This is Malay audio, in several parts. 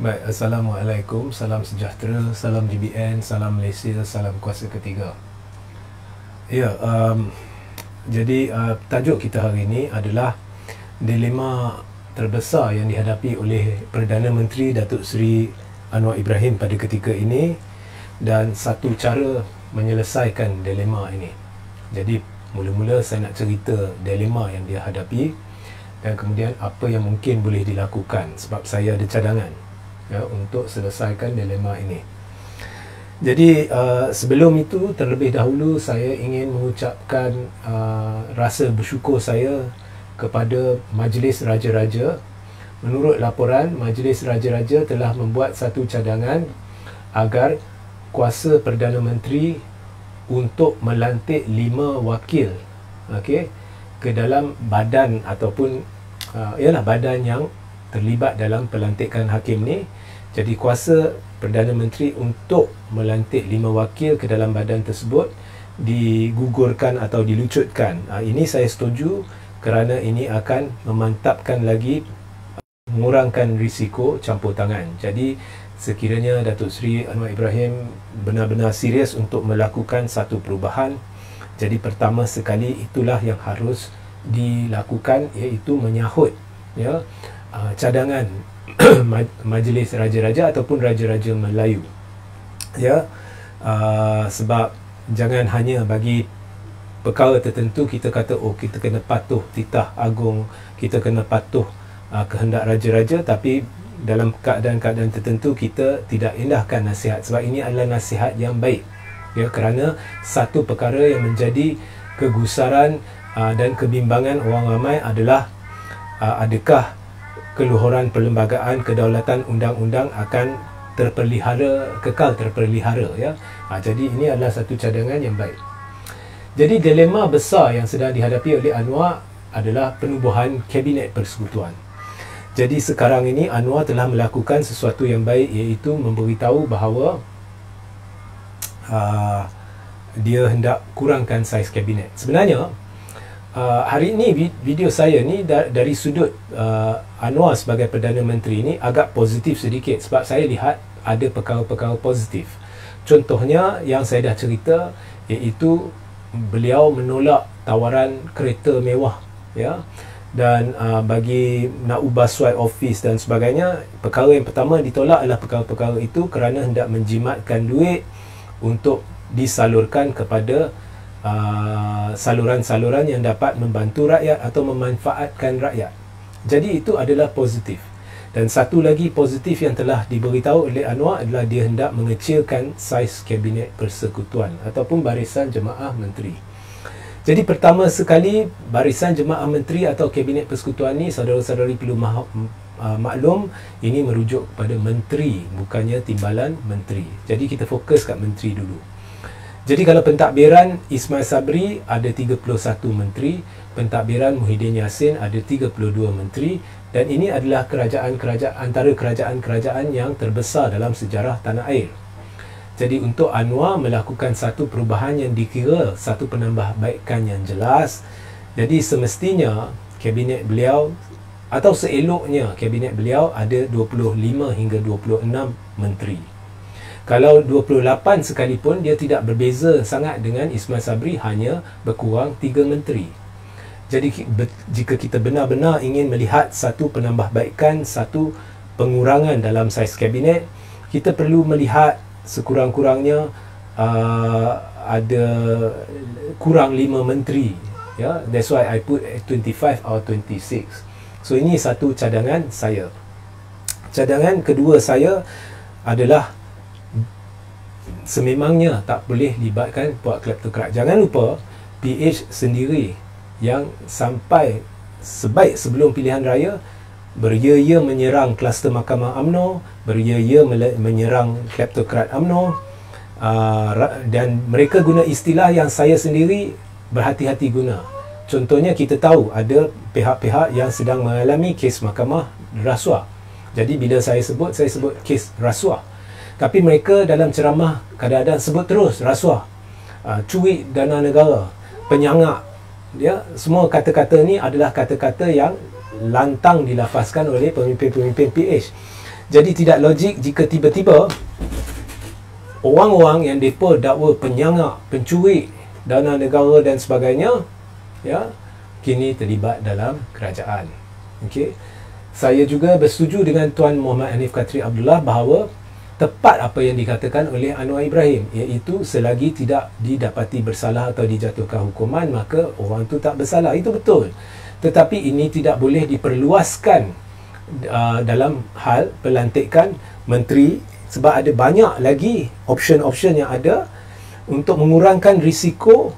Baik, Assalamualaikum, salam sejahtera, salam GBN, salam Malaysia, salam kuasa ketiga. Ya, jadi tajuk kita hari ini adalah dilema terbesar yang dihadapi oleh Perdana Menteri Datuk Seri Anwar Ibrahim pada ketika ini dan satu cara menyelesaikan dilema ini. Jadi mula-mula saya nak cerita dilema yang dia hadapi dan kemudian apa yang mungkin boleh dilakukan sebab saya ada cadangan ya, untuk selesaikan dilema ini. Jadi sebelum itu terlebih dahulu saya ingin mengucapkan rasa bersyukur saya kepada Majlis Raja-Raja. Menurut laporan, Majlis Raja-Raja telah membuat satu cadangan agar kuasa Perdana Menteri untuk melantik 5 wakil ke dalam badan ataupun ialah badan yang terlibat dalam pelantikan hakim ni. Jadi kuasa Perdana Menteri untuk melantik 5 wakil ke dalam badan tersebut digugurkan atau dilucutkan. Ini saya setuju kerana ini akan memantapkan lagi, mengurangkan risiko campur tangan. Jadi sekiranya Datuk Seri Anwar Ibrahim benar-benar serius untuk melakukan satu perubahan, jadi pertama sekali itulah yang harus dilakukan, iaitu menyahut cadangan Majlis Raja-Raja ataupun Raja-Raja Melayu. Sebab jangan hanya bagi perkara tertentu kita kata kita kena patuh titah agung, kita kena patuh kehendak Raja-Raja, tapi dalam keadaan-keadaan tertentu kita tidak indahkan nasihat, sebab ini adalah nasihat yang baik kerana satu perkara yang menjadi kegusaran dan kebimbangan orang ramai adalah adakah keluhuran perlembagaan kedaulatan undang-undang akan kekal terpelihara jadi ini adalah satu cadangan yang baik. Jadi dilema besar yang sedang dihadapi oleh Anwar adalah penubuhan Kabinet Persekutuan. Jadi sekarang ini Anwar telah melakukan sesuatu yang baik, iaitu memberitahu bahawa dia hendak kurangkan saiz kabinet. Sebenarnya hari ini video saya ni dari sudut Anwar sebagai Perdana Menteri ni agak positif sedikit, sebab saya lihat ada perkara-perkara positif. Contohnya yang saya dah cerita, iaitu beliau menolak tawaran kereta mewah dan bagi nak ubah swipe office dan sebagainya. Perkara yang pertama ditolak adalah perkara-perkara itu kerana hendak menjimatkan duit untuk disalurkan kepada saluran-saluran yang dapat membantu rakyat atau memanfaatkan rakyat. Jadi itu adalah positif. Dan satu lagi positif yang telah diberitahu oleh Anwar adalah dia hendak mengecilkan saiz Kabinet Persekutuan ataupun Barisan Jemaah Menteri. Jadi pertama sekali, Barisan Jemaah Menteri atau Kabinet Persekutuan ni, saudara-saudari perlu maklum, ini merujuk kepada menteri, bukannya timbalan menteri. Jadi kita fokus kat menteri dulu. Jadi kalau pentadbiran Ismail Sabri ada 31 menteri, pentadbiran Muhyiddin Yassin ada 32 menteri, dan ini adalah antara kerajaan-kerajaan yang terbesar dalam sejarah tanah air. Jadi untuk Anwar melakukan satu perubahan yang dikira satu penambahbaikan yang jelas, jadi semestinya kabinet beliau atau seeloknya kabinet beliau ada 25 hingga 26 menteri. Kalau 28 sekalipun, dia tidak berbeza sangat dengan Ismail Sabri, hanya berkurang 3 menteri. Jadi jika kita benar-benar ingin melihat satu penambahbaikan, satu pengurangan dalam saiz kabinet, kita perlu melihat sekurang-kurangnya ada kurang 5 menteri. That's why I put 25 or 26. So ini satu cadangan saya. Cadangan kedua saya adalah sememangnya tak boleh libatkan puak kleptokrat. Jangan lupa PH sendiri yang sampai sebaik sebelum pilihan raya beria-ia menyerang kluster Mahkamah UMNO, beria-ia menyerang kleptokrat UMNO, dan mereka guna istilah yang saya sendiri berhati-hati guna. Contohnya kita tahu ada pihak-pihak yang sedang mengalami kes mahkamah rasuah. Jadi bila saya sebut kes rasuah. Tapi mereka dalam ceramah kadang-kadang sebut terus rasuah, curi dana negara, penyangak. Semua kata-kata ni adalah kata-kata yang lantang dilafazkan oleh pemimpin-pemimpin PH. Jadi tidak logik jika tiba-tiba orang-orang yang mereka dakwa penyangak, pencuri dana negara dan sebagainya, ya, kini terlibat dalam kerajaan. Okey. Saya juga bersetuju dengan Tuan Muhammad Hanif Katri Abdullah bahawa tepat apa yang dikatakan oleh Anwar Ibrahim, iaitu selagi tidak didapati bersalah atau dijatuhkan hukuman, maka orang itu tak bersalah. Itu betul. Tetapi ini tidak boleh diperluaskan dalam hal pelantikan menteri, sebab ada banyak lagi option-option yang ada untuk mengurangkan risiko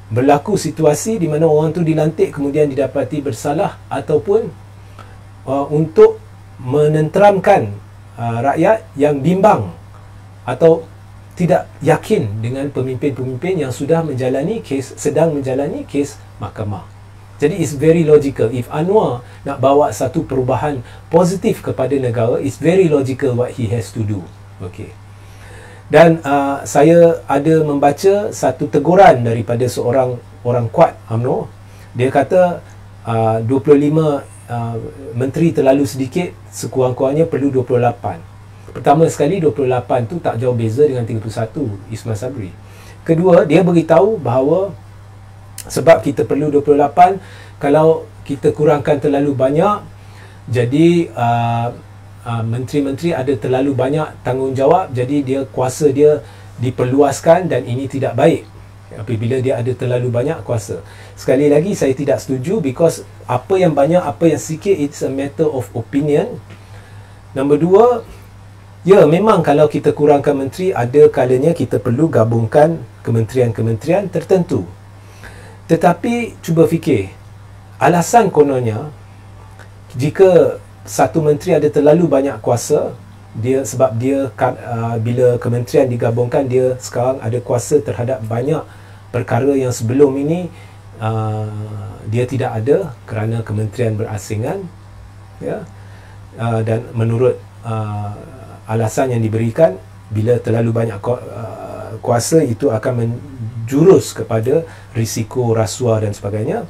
berlaku situasi di mana orang tu dilantik kemudian didapati bersalah, ataupun untuk menenteramkan rakyat yang bimbang atau tidak yakin dengan pemimpin-pemimpin yang sudah menjalani kes, sedang menjalani kes mahkamah. Jadi it's very logical. If Anwar nak bawa satu perubahan positif kepada negara, it's very logical what he has to do. Okay. Dan saya ada membaca satu teguran daripada seorang orang kuat UMNO. Dia kata 25 menteri terlalu sedikit, sekurang-kurangnya perlu 28. Pertama sekali, 28 tu tak jauh beza dengan 31 Ismail Sabri. Kedua, dia beritahu bahawa sebab kita perlu 28, kalau kita kurangkan terlalu banyak, jadi menteri-menteri ada terlalu banyak tanggungjawab, jadi dia kuasa dia diperluaskan dan ini tidak baik apabila dia ada terlalu banyak kuasa. Sekali lagi, saya tidak setuju, because apa yang banyak, apa yang sikit, it's a matter of opinion. Nombor dua, ya memang kalau kita kurangkan menteri, ada kalanya kita perlu gabungkan kementerian-kementerian tertentu. Tetapi cuba fikir, alasan kononnya, jika satu menteri ada terlalu banyak kuasa, dia sebab dia bila kementerian digabungkan, dia sekarang ada kuasa terhadap banyak perkara yang sebelum ini dia tidak ada kerana kementerian berasingan, ya. Dan menurut alasan yang diberikan, bila terlalu banyak kuasa, itu akan menjurus kepada risiko rasuah dan sebagainya.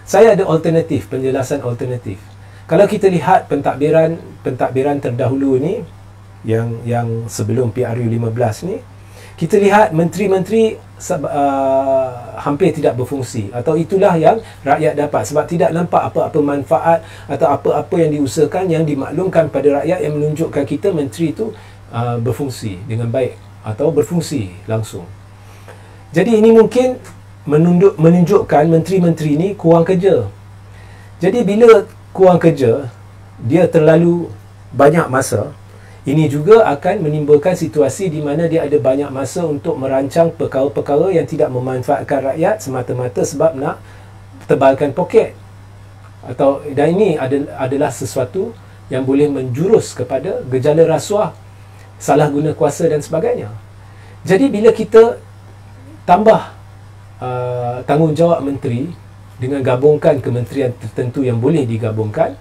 Saya ada alternatif, penjelasan alternatif. Kalau kita lihat pentadbiran terdahulu ni, yang sebelum PRU 15 ni, kita lihat menteri-menteri hampir tidak berfungsi, atau itulah yang rakyat dapat, sebab tidak nampak apa-apa manfaat atau apa-apa yang diusahakan yang dimaklumkan pada rakyat yang menunjukkan kita menteri itu berfungsi dengan baik atau berfungsi langsung. Jadi ini mungkin menunjukkan menteri-menteri ini kurang kerja. Jadi bila kurang kerja, dia terlalu banyak masa, ini juga akan menimbulkan situasi di mana dia ada banyak masa untuk merancang perkara-perkara yang tidak memanfaatkan rakyat semata-mata sebab nak tebalkan poket. Dan ini adalah sesuatu yang boleh menjurus kepada gejala rasuah, salah guna kuasa dan sebagainya. Jadi bila kita tambah tanggungjawab menteri dengan gabungkan kementerian tertentu yang boleh digabungkan,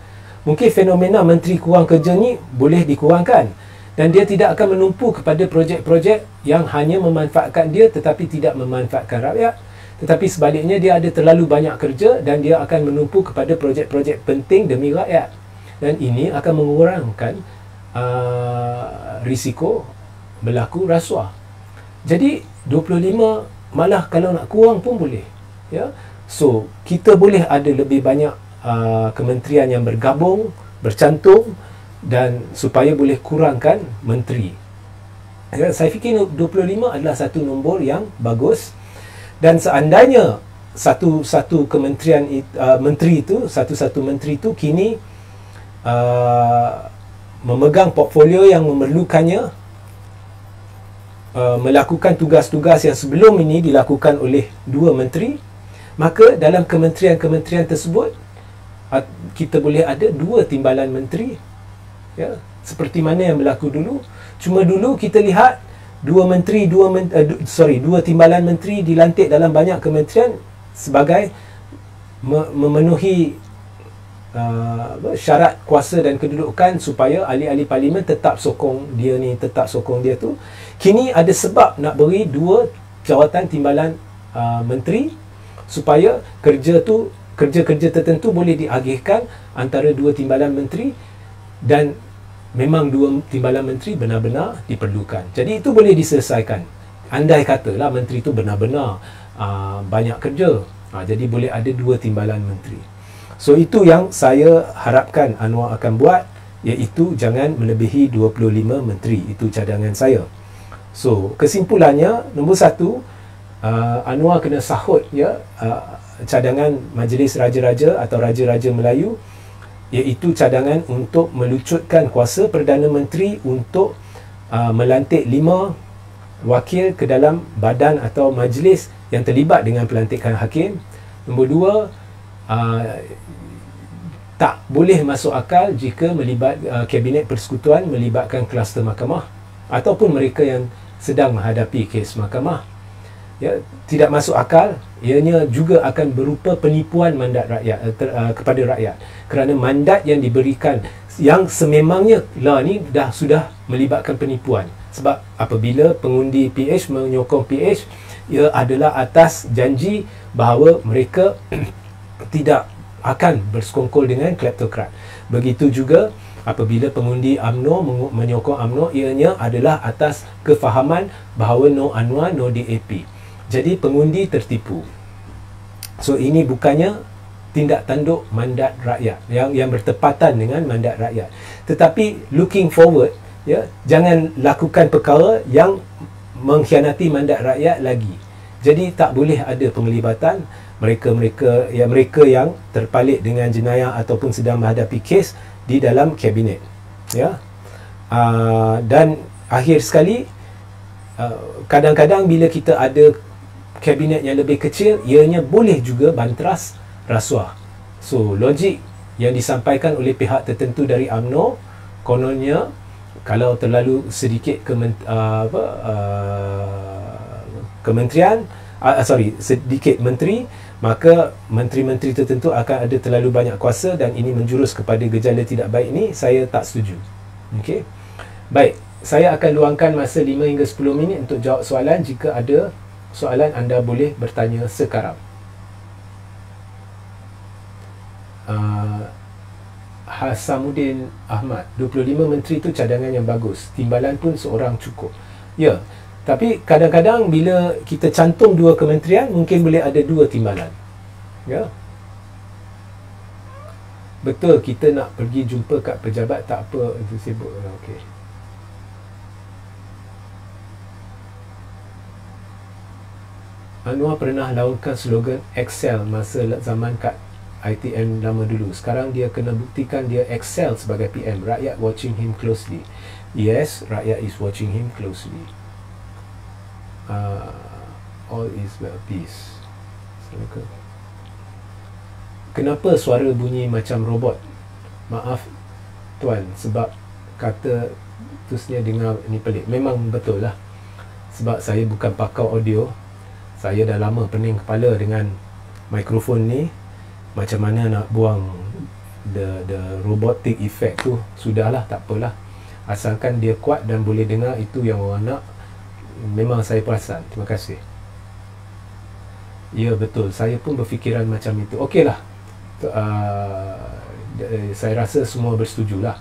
mungkin fenomena menteri kurang kerja ni boleh dikurangkan, dan dia tidak akan menumpu kepada projek-projek yang hanya memanfaatkan dia tetapi tidak memanfaatkan rakyat. Tetapi sebaliknya, dia ada terlalu banyak kerja dan dia akan menumpu kepada projek-projek penting demi rakyat, dan ini akan mengurangkan risiko berlaku rasuah. Jadi 25 malah kalau nak kurang pun boleh, ya. So kita boleh ada lebih banyak kementerian yang bergabung, bercantum, dan supaya boleh kurangkan menteri. Ya, saya fikir 25 adalah satu nombor yang bagus, dan seandainya satu kementerian menteri itu, satu menteri itu kini memegang portfolio yang memerlukannya melakukan tugas-tugas yang sebelum ini dilakukan oleh dua menteri, maka dalam kementerian-kementerian tersebut kita boleh ada dua timbalan menteri, ya, seperti mana yang berlaku dulu. Cuma dulu kita lihat dua timbalan menteri dilantik dalam banyak kementerian sebagai memenuhi syarat kuasa dan kedudukan supaya ahli-ahli parlimen tetap sokong dia ni, tetap sokong dia tu. Kini ada sebab nak beri dua jawatan timbalan menteri supaya kerja-kerja tertentu boleh diagihkan antara dua timbalan menteri, dan memang dua timbalan menteri benar-benar diperlukan. Jadi itu boleh diselesaikan. Andai katalah menteri itu benar-benar banyak kerja, jadi boleh ada dua timbalan menteri. So itu yang saya harapkan Anwar akan buat, iaitu jangan melebihi 25 menteri. Itu cadangan saya. So kesimpulannya, nombor satu, Anwar kena sahut cadangan Majlis Raja-Raja atau Raja-Raja Melayu, iaitu cadangan untuk melucutkan kuasa Perdana Menteri untuk melantik 5 wakil ke dalam badan atau majlis yang terlibat dengan pelantikan hakim. Nombor dua, tak boleh masuk akal jika Kabinet Persekutuan melibatkan kluster mahkamah ataupun mereka yang sedang menghadapi kes mahkamah. Tidak masuk akal. Ianya juga akan berupa penipuan mandat rakyat kepada rakyat, kerana mandat yang diberikan yang sememangnya ni sudah melibatkan penipuan. Sebab apabila pengundi PH menyokong PH, ia adalah atas janji bahawa mereka tidak akan bersekongkol dengan kleptokrat. Begitu juga apabila pengundi UMNO menyokong UMNO, ianya adalah atas kefahaman bahawa no Anwar, no DAP. Jadi pengundi tertipu. So ini bukannya tindak tanduk mandat rakyat yang bertepatan dengan mandat rakyat. Tetapi looking forward, jangan lakukan perkara yang mengkhianati mandat rakyat lagi. Jadi tak boleh ada penglibatan mereka yang terpalit dengan jenayah ataupun sedang menghadapi kes di dalam kabinet. Dan akhir sekali, kadang-kadang bila kita ada kabinet yang lebih kecil, ianya boleh juga bantras rasuah. So logik yang disampaikan oleh pihak tertentu dari UMNO, kononnya kalau terlalu sedikit sedikit menteri, maka menteri-menteri tertentu akan ada terlalu banyak kuasa dan ini menjurus kepada gejala tidak baik. Ini saya tak setuju. Okey. Baik, saya akan luangkan masa 5 hingga 10 minit untuk jawab soalan. Jika ada soalan, anda boleh bertanya sekarang. Hasamuddin Ahmad, 25 menteri itu cadangan yang bagus, timbalan pun seorang cukup. Ya, tapi kadang-kadang bila kita cantum 2 kementerian, mungkin boleh ada 2 timbalan. Ya, betul, kita nak pergi jumpa kat pejabat, tak apa, itu sibuk. Okey. Anwar pernah lakukan slogan Excel masa zaman kat ITM lama dulu. Sekarang dia kena buktikan dia excel sebagai PM. Rakyat watching him closely. Yes, rakyat is watching him closely. All is well, peace. Assalamualaikum. Kenapa suara bunyi macam robot? Maaf tuan, sebab kata terusnya dengar ni pelik. Memang betul lah, sebab saya bukan pakar audio. Saya dah lama pening kepala dengan mikrofon ni. Macam mana nak buang the robotic effect tu, sudahlah, tak apalah. Asalkan dia kuat dan boleh dengar, itu yang orang nak. Memang saya perasan. Terima kasih. Ya, betul, saya pun berfikiran macam itu. Okeylah, saya rasa semua bersetujulah.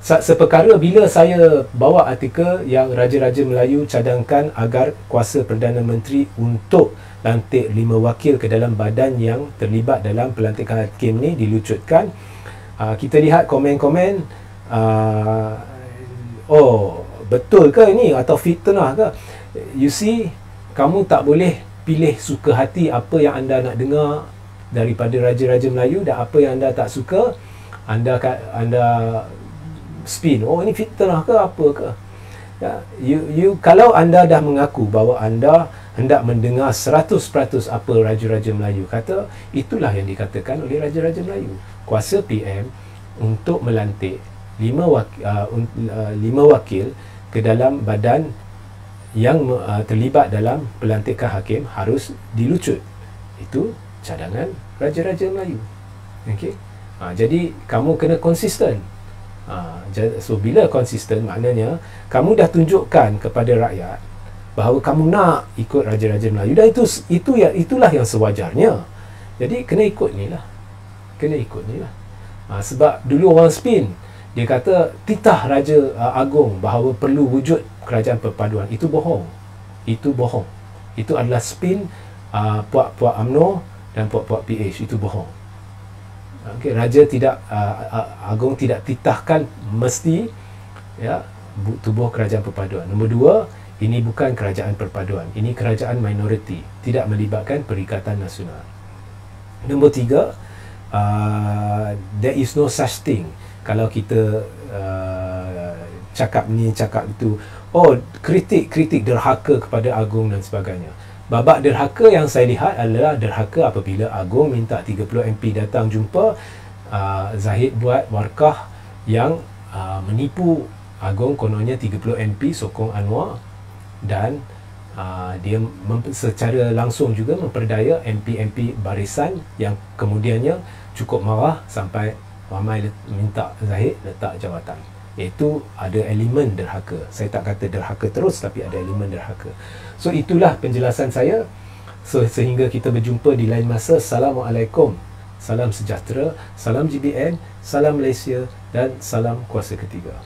Seperkara bila saya bawa artikel yang Raja-Raja Melayu cadangkan agar kuasa Perdana Menteri untuk lantik 5 wakil ke dalam badan yang terlibat dalam pelantikan hakim ni dilucutkan, kita lihat komen-komen, oh, betul ke ini atau fitnah ke? You see, kamu tak boleh pilih suka hati apa yang anda nak dengar daripada Raja-Raja Melayu, dan apa yang anda tak suka, anda spin, oh ini fitnah ke apa ke. Kalau anda dah mengaku bahawa anda hendak mendengar 100% apa Raja-Raja Melayu kata, itulah yang dikatakan oleh Raja-Raja Melayu. Kuasa PM untuk melantik 5 wakil ke dalam badan yang terlibat dalam pelantikan hakim harus dilucut. Itu cadangan Raja-Raja Melayu. Okey. Jadi kamu kena konsisten. So bila konsisten, maknanya kamu dah tunjukkan kepada rakyat bahawa kamu nak ikut Raja-Raja Melayu, dan itulah yang sewajarnya. Jadi kena ikut ni lah. Sebab dulu orang spin, Dia kata titah Raja Agong bahawa perlu wujud kerajaan perpaduan. Itu bohong. Itu bohong. Itu adalah spin puak-puak UMNO dan puak-puak PH. Itu bohong. Okay, Raja tidak Agong tidak titahkan mesti ya tubuh kerajaan perpaduan. Nombor dua, ini bukan kerajaan perpaduan. Ini kerajaan minoriti, tidak melibatkan Perikatan Nasional. Nombor tiga, there is no such thing. Kalau kita cakap ni, cakap itu, oh, kritik derhaka kepada Agong dan sebagainya. Babak derhaka yang saya lihat adalah derhaka apabila Agong minta 30 MP datang jumpa. Zahid buat warkah yang menipu Agong, kononnya 30 MP sokong Anwar, dan dia secara langsung juga memperdaya MP-MP barisan yang kemudiannya cukup marah sampai ramai minta Zahid letak jawatan. Itu ada elemen derhaka. Saya tak kata derhaka terus, tapi ada elemen derhaka. So itulah penjelasan saya. So sehingga kita berjumpa di lain masa. Assalamualaikum. Salam sejahtera, salam GBN, salam Malaysia dan salam kuasa ketiga.